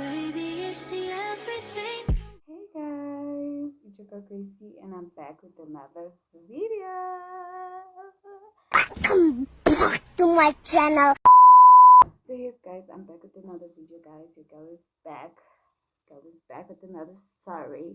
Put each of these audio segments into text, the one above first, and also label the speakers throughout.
Speaker 1: Baby, it's the everything.
Speaker 2: Hey guys, it's your girl Gracie and I'm back with another video.
Speaker 1: Welcome back to my channel.
Speaker 2: So yes guys, I'm back with another video guys. Your girl is back. Girl is back with another story.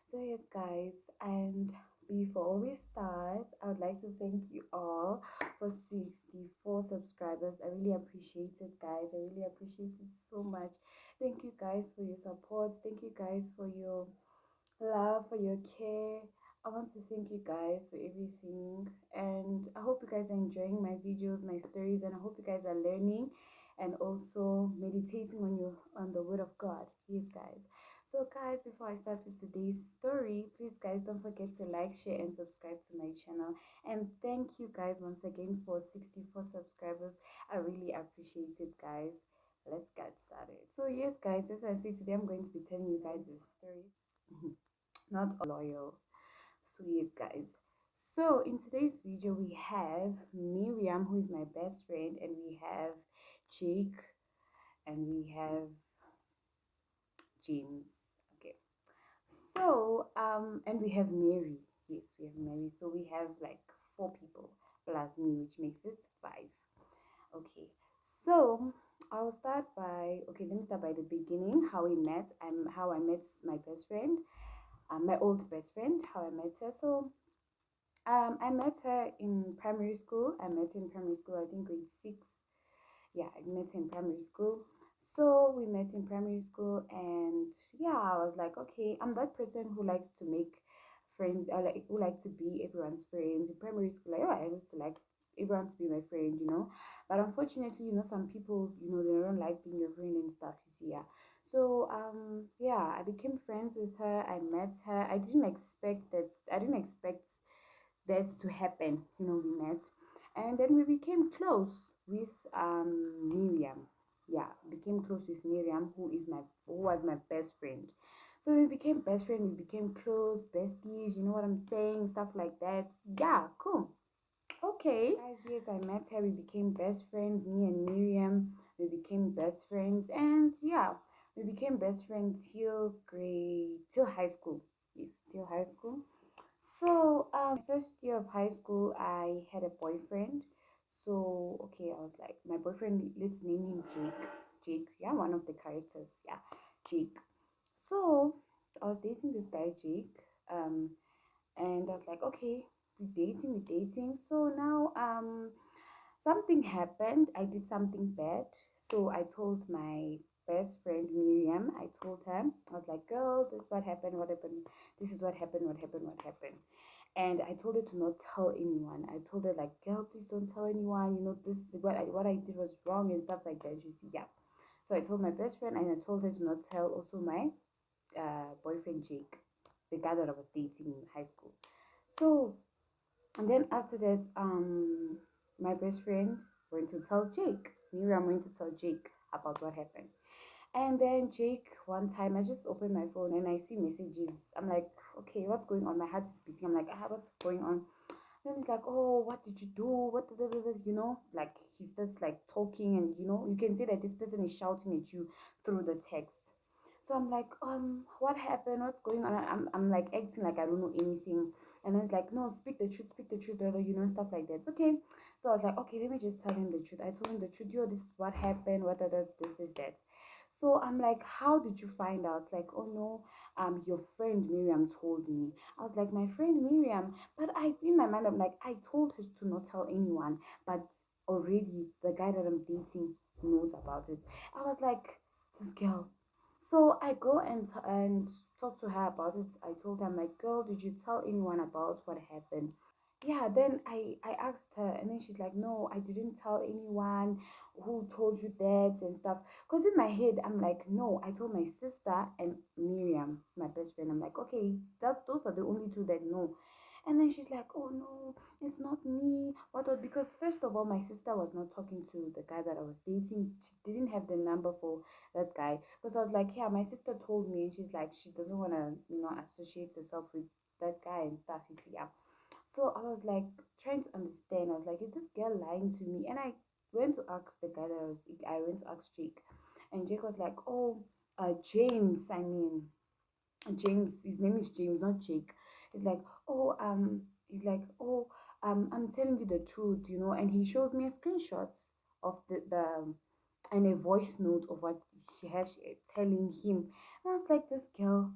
Speaker 2: So yes guys, and before we start, I would like to thank you all for 64 subscribers. I really appreciate it guys. I really appreciate it so much. Thank you guys for your support. Thank you guys for your love, for your care. I want to thank you guys for everything, and I hope you guys are enjoying my videos, my stories, and I hope you guys are learning and also meditating on the word of God. Yes guys. So guys, before I start with today's story, please guys don't forget to like, share, and subscribe to my channel. And thank you guys once again for 64 subscribers. I really appreciate it guys. Let's get started. So yes guys, as I say, today I'm going to be telling you guys a story. Not loyal. So yes guys, so in today's video we have Miriam, who is my best friend, and we have Jake, and we have James. Okay, so and we have Mary. Yes, we have Mary. So we have like 4 people plus me, which makes it 5. Okay, so I'll start by, okay, let me start by the beginning, how we met. How I met my best friend, my old best friend, how I met her. So I met her in primary school. I met her in primary school, I think grade 6. Yeah, I met her in primary school. So we met in primary school, and yeah, I was like, okay, I'm that person who likes to make friends, like who like to be everyone's friends. In primary school, like, oh, I used to like everyone to be my friend. But unfortunately, some people, they don't like being your friend and stuff, you see, yeah. So yeah, I became friends with her. I met her. I didn't expect that to happen. We met, and then we became close with Miriam. Yeah, became close with Miriam, who was my best friend. So we became best friend. We became close besties. You know what I'm saying? Stuff like that. Yeah, cool. Okay, guys. Yes, I met her. We became best friends. Me and Miriam. We became best friends, and yeah, we became best friends till high school. Yes, till high school. So, first year of high school, I had a boyfriend. So, okay, I was like, my boyfriend, let's name him Jake. Jake, yeah, one of the characters, yeah, Jake. So, I was dating this guy, Jake, and I was like, okay, we're dating. So now, something happened. I did something bad. So I told my best friend Miriam, I told her, I was like, girl, this is what happened, what happened, this is what happened, what happened, what happened. And I told her to not tell anyone. I told her like, girl, please don't tell anyone. This is what I did was wrong and stuff like that. You see, yeah. So I told my best friend, and I told her to not tell also my boyfriend Jake, the guy that I was dating in high school. So, and then after that, my best friend went to tell Jake. Miriam went to tell Jake about what happened. And then Jake, one time, I just opened my phone and I see messages. I'm like, okay, what's going on? My heart is beating. I'm like, what's going on? Then he's like, oh, what did you do? Like he starts like talking, and you can see that this person is shouting at you through the text. So I'm like, what happened? What's going on? I'm like acting like I don't know anything. And then it's like, no, speak the truth, stuff like that. Okay. So I was like, okay, let me just tell him the truth. I told him the truth. This is what happened, this is that. So I'm like, how did you find out? It's like, oh no, your friend Miriam told me. I was like, my friend Miriam, but in my mind, I'm like, I told her to not tell anyone, but already the guy that I'm dating knows about it. I was like, this girl. So I go and talk to her about it. I told her, I'm like, girl, did you tell anyone about what happened? Yeah, then I asked her, and then she's like, no, I didn't tell anyone. Who told you that and stuff? Because in my head, I'm like, no, I told my sister and Miriam, my best friend. I'm like, okay, those are the only two that know. And then she's like, oh no, it's not me. Because first of all, my sister was not talking to the guy that I was dating. She didn't have the number for that guy. Because I was like, yeah, my sister told me, and she's like, she doesn't want to, associate herself with that guy and stuff. You see, yeah. So I was like trying to understand. I was like, is this girl lying to me? And I went to ask the guy I went to ask Jake. And Jake was like, oh, James, I mean, James, his name is James, not Jake. He's like, oh, he's like, oh, I'm telling you the truth, you know, and he shows me a screenshots of the and a voice note of what she has telling him. And I was like, this girl,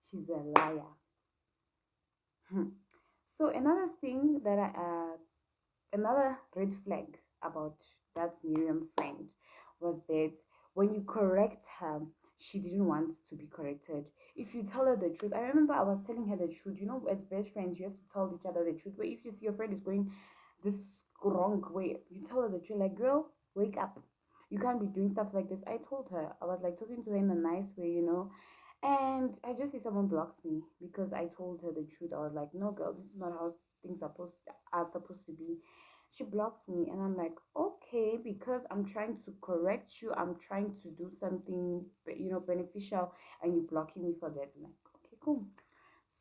Speaker 2: she's a liar. Hmm. So another thing that another red flag about that Miriam friend was that when you correct her, she didn't want to be corrected. If you tell her the truth, I remember I was telling her the truth. You know, as best friends, you have to tell each other the truth. But if you see your friend is going this wrong way, you tell her the truth. Like, girl, wake up. You can't be doing stuff like this. I told her. I was like talking to her in a nice way, you know. And I just see someone blocks me because I told her the truth. I was like, no, girl, this is not how things are supposed to be. She blocks me, and I'm like, okay, because I'm trying to correct you, I'm trying to do something, you know, beneficial, and you blocking me for that. I'm like, okay, cool.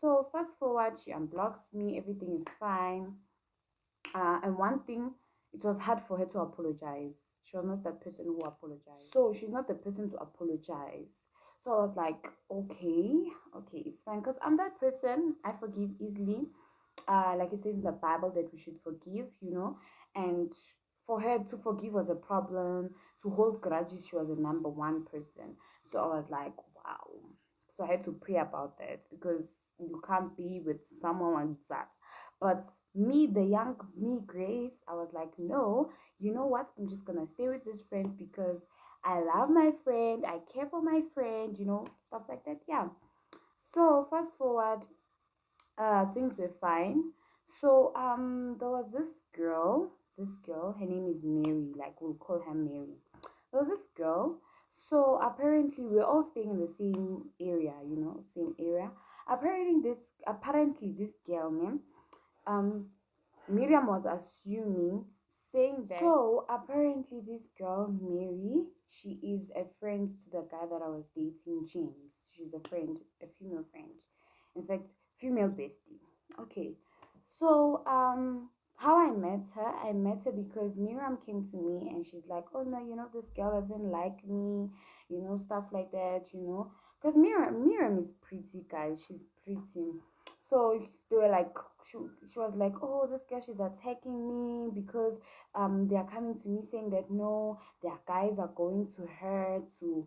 Speaker 2: So fast forward, she unblocks me, everything is fine. And one thing, it was hard for her to apologize. She was not that person who apologized. So she's not the person to apologize. So I was like, okay, okay, it's fine. Because I'm that person, I forgive easily. Like it says in the Bible that we should forgive, you know. And for her to forgive was a problem. To hold grudges, she was a number one person. So I was like, wow. So I had to pray about that because you can't be with someone like that. But me, the young me, Grace, I was like, no, you know what? I'm just gonna stay with this friend because I love my friend, I care for my friend, you know, stuff like that. Yeah. So fast forward, things were fine. So there was this girl, her name is Mary, like we'll call her Mary. There was this girl. So apparently we're all staying in the same area, you know, same area. Apparently this girl, man, um Miriam was assuming, saying that. So apparently, this girl, Mary, she is a friend to the guy that I was dating, James. She's a friend, a female friend. In fact, female bestie. Okay. So, how I met her because Miriam came to me and she's like, oh no, you know, this girl doesn't like me, you know, stuff like that, you know. Because Miriam is pretty, guys. She's pretty. So they were like, she was like, oh, this girl, she's attacking me because they are coming to me saying that no, their guys are going to her to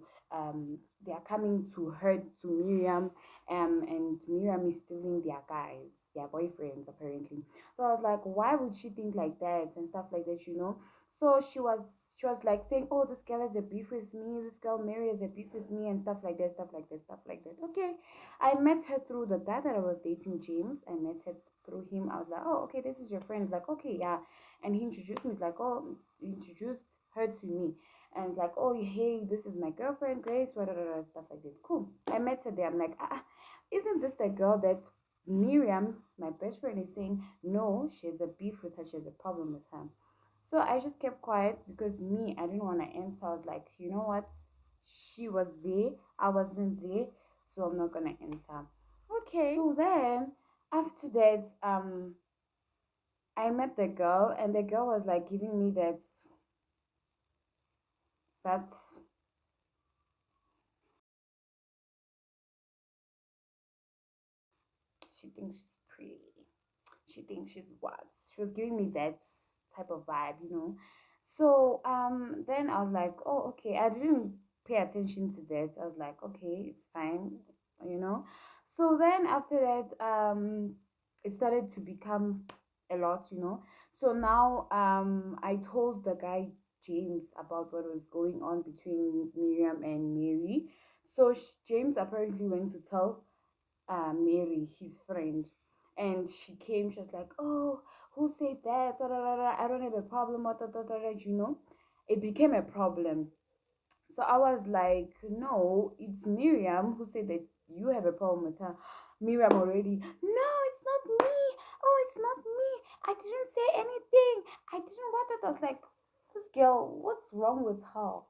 Speaker 2: they are coming to her to Miriam, and Miriam is stealing their guys, their boyfriends apparently. So I was like, why would she think like that and stuff like that, you know? So she was like saying, oh, this girl has a beef with me, this girl Mary has a beef with me, and stuff like that, stuff like that, stuff like that. Okay, I met her through the guy that I was dating, James. I met her through him. I was like, oh, okay, this is your friend. He's like, okay, yeah. And he introduced me. He's like, oh, he introduced her to me. And it's like, oh, hey, this is my girlfriend, Grace, whatever, stuff like that. Cool. I met her there. I'm like, isn't this the girl that Miriam, my best friend, is saying, no, she has a beef with her. She has a problem with her. So I just kept quiet because me, I didn't want to answer. I was like, you know what? She was there. I wasn't there, so I'm not gonna answer. Okay. So then after that, I met the girl, and the girl was like giving me that she thinks she's pretty. She thinks she's what? She was giving me that type of vibe, you know. So then I was like, oh, okay. I didn't pay attention to that. I was like, okay, it's fine, you know. So then after that, it started to become a lot, you know. So now I told the guy James about what was going on between Miriam and Mary. So James apparently went to tell Mary, his friend, and she came. She was like, "Oh, who said that? Da, da, da, da. I don't have a problem." Da, da, da, da, you know, it became a problem. So I was like, "No, it's Miriam who said that you have a problem with her." Miriam already, no, it's not me. Oh, it's not me. I didn't say anything. I didn't want it. I was like, this girl, what's wrong with her?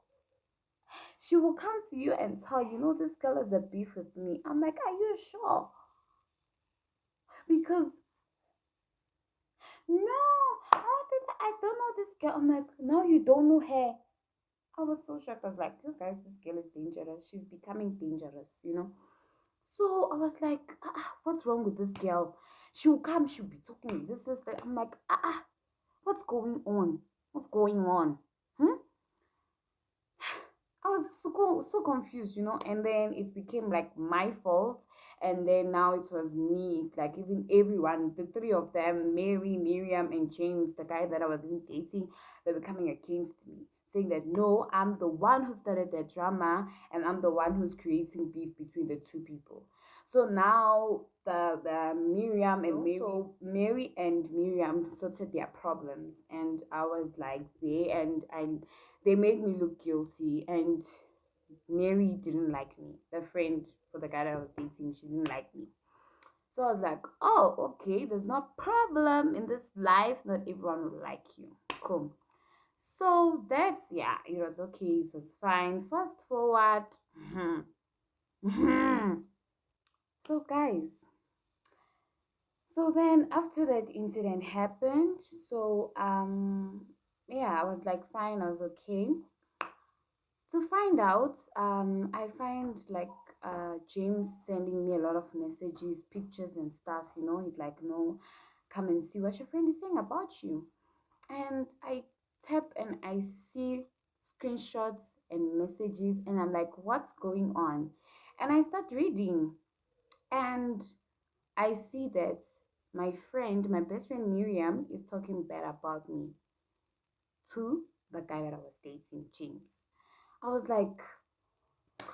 Speaker 2: She will come to you and tell you, know, this girl has a beef with me. I'm like, are you sure? Because no, I don't know this girl. I'm like, now you don't know her. I was so shocked. I was like, you guys, this girl is dangerous. She's becoming dangerous. So I was like, what's wrong with this girl? She'll come, she'll be talking this, that. I'm like, what's going on? What's going on? Hmm? I was so confused. And then it became like my fault. And then now it was me, like even everyone, the three of them, Mary, Miriam, and James, the guy that I was even dating, they're becoming against me, saying that no, I'm the one who started the drama and I'm the one who's creating beef between the two people. So now the Miriam and Mary, so Mary and Miriam sorted their problems, and I was like there, and they made me look guilty, and Mary didn't like me. The friend for the guy that I was dating, she didn't like me. So I was like, oh, okay, there's no problem in this life. Not everyone will like you. Cool. So that's, yeah, it was okay. It was fine. Fast forward. So, guys, so then after that incident happened, so, yeah, I was like, fine, I was okay. To find out, I find like James sending me a lot of messages, pictures and stuff. He's like, no, come and see what your friend is saying about you. And I tap and I see screenshots and messages, and I'm like, what's going on? And I start reading, and I see that my friend, my best friend Miriam, is talking bad about me to the guy that I was dating, James. I was like,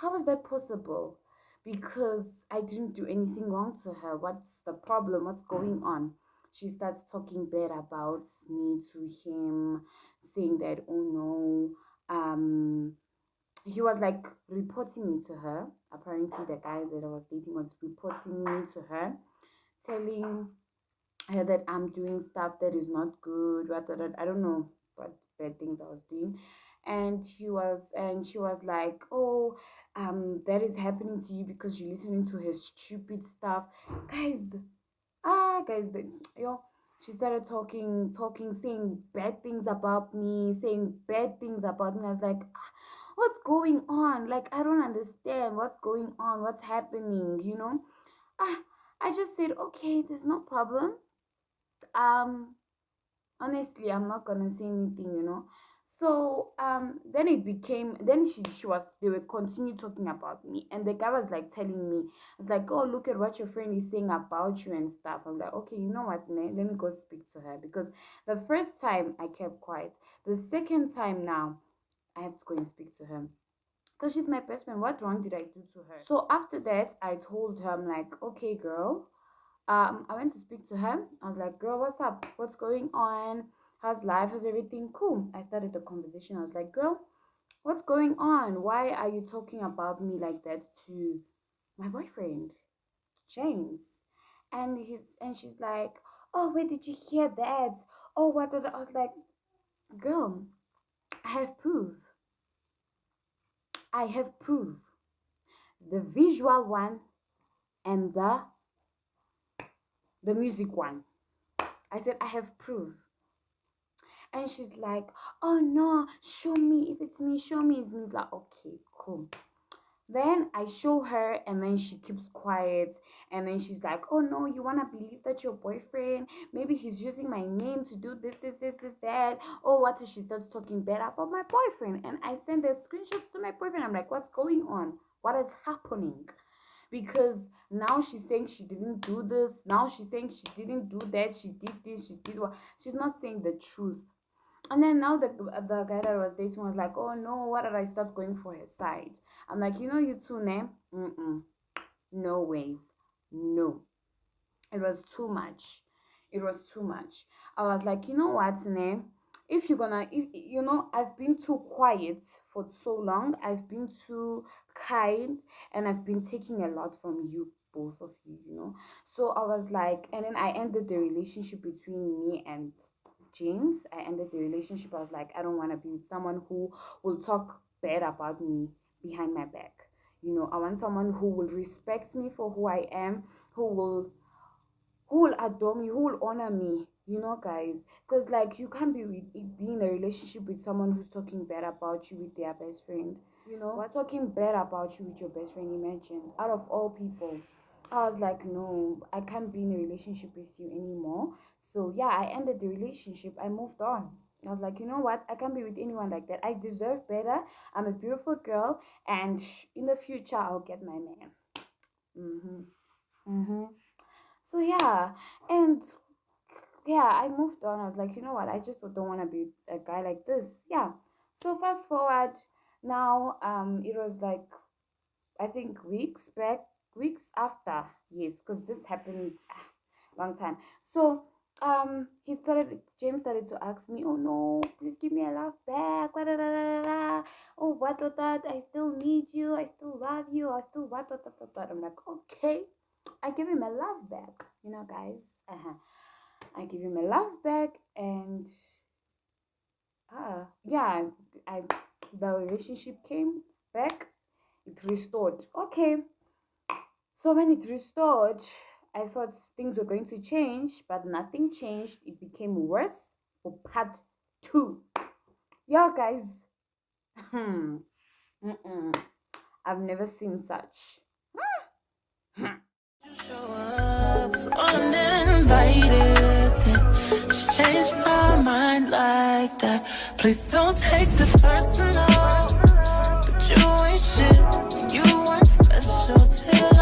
Speaker 2: how is that possible? Because I didn't do anything wrong to her. What's the problem? What's going on? She starts talking bad about me to him, saying that, oh no, he was like reporting me to her. Apparently, the guy that I was dating was reporting me to her, telling her that I'm doing stuff that is not good. I don't know what bad things I was doing. And she was like, oh, that is happening to you because you're listening to his stupid stuff. Guys, guys, she started talking, saying bad things about me, saying bad things about me. I was like, what's going on? Like, I don't understand what's going on, what's happening. Ah, I just said, okay, there's no problem. Honestly, I'm not gonna say anything. So then it became, then they were continue talking about me, and the guy was like telling me, it's like, oh, look at what your friend is saying about you and stuff. I'm like, okay, you know what, man, let me go speak to her. Because the first time I kept quiet, the second time now I have to go and speak to her, because she's my best friend. What wrong did I do to her? So after that, I told her, I'm like, okay, girl, I went to speak to her. I was like, girl, what's up? What's going on? How's life? How's everything? Cool. I started the conversation. I was like, girl, what's going on? Why are you talking about me like that to my boyfriend, James? And she's like, oh, where did you hear that? Oh, what? I was like, girl, I have proof. I have proof. The visual one and the music one. I said, I have proof. And she's like, oh no, show me. If it's me, show me. It's me. It's like, okay, cool. Then I show her, and then she keeps quiet. And then she's like, oh no, you want to believe that your boyfriend, maybe he's using my name to do this, that. Oh, what if she starts talking bad about my boyfriend? And I send the screenshots to my boyfriend. I'm like, what's going on? What is happening? Because now she's saying she didn't do this. Now she's saying she didn't do that. She did this. She did what? She's not saying the truth. And then now the guy that I was dating was like, oh no, what did I start going for his side? I'm like, you two, name? No ways. No. It was too much. It was too much. I was like, you know what, name? If you're gonna, if I've been too quiet for so long. I've been too kind, and I've been taking a lot from you, both of you. So I was like, and then I ended the relationship between me and James. I ended the relationship. I was like, I don't want to be with someone who will talk bad about me behind my back. I want someone who will respect me for who I am, who will adore me, who will honor me you know, guys, because like you can't be in a relationship with someone who's talking bad about you with their best friend. You know, what, talking bad about you with your best friend? Imagine, out of all people. I was like, no, I can't be in a relationship with you anymore. So yeah, I ended the relationship. I moved on. I was like, you know what? I can't be with anyone like that. I deserve better. I'm a beautiful girl, and in the future, I'll get my man. So yeah, and yeah, I moved on. I was like, you know what? I just don't want to be a guy like this. Yeah. So fast forward, now it was like, I think weeks back, weeks after, yes, because this happened long time. So James started to ask me, oh no, please give me a love back. Blah, blah, blah, blah, blah. Oh, what, I still need you. I still love you. I still what. I'm like, okay. I give him a love back, you know, guys. I give him a love back, and yeah, I the relationship came back. It restored. Okay, so when it restored, I thought things were going to change, but nothing changed. It became worse for part two. Yeah, guys. I've never seen such.
Speaker 3: Show up so uninvited, just change my mind like that. Please don't take this personal, but you ain't shit, you weren't special till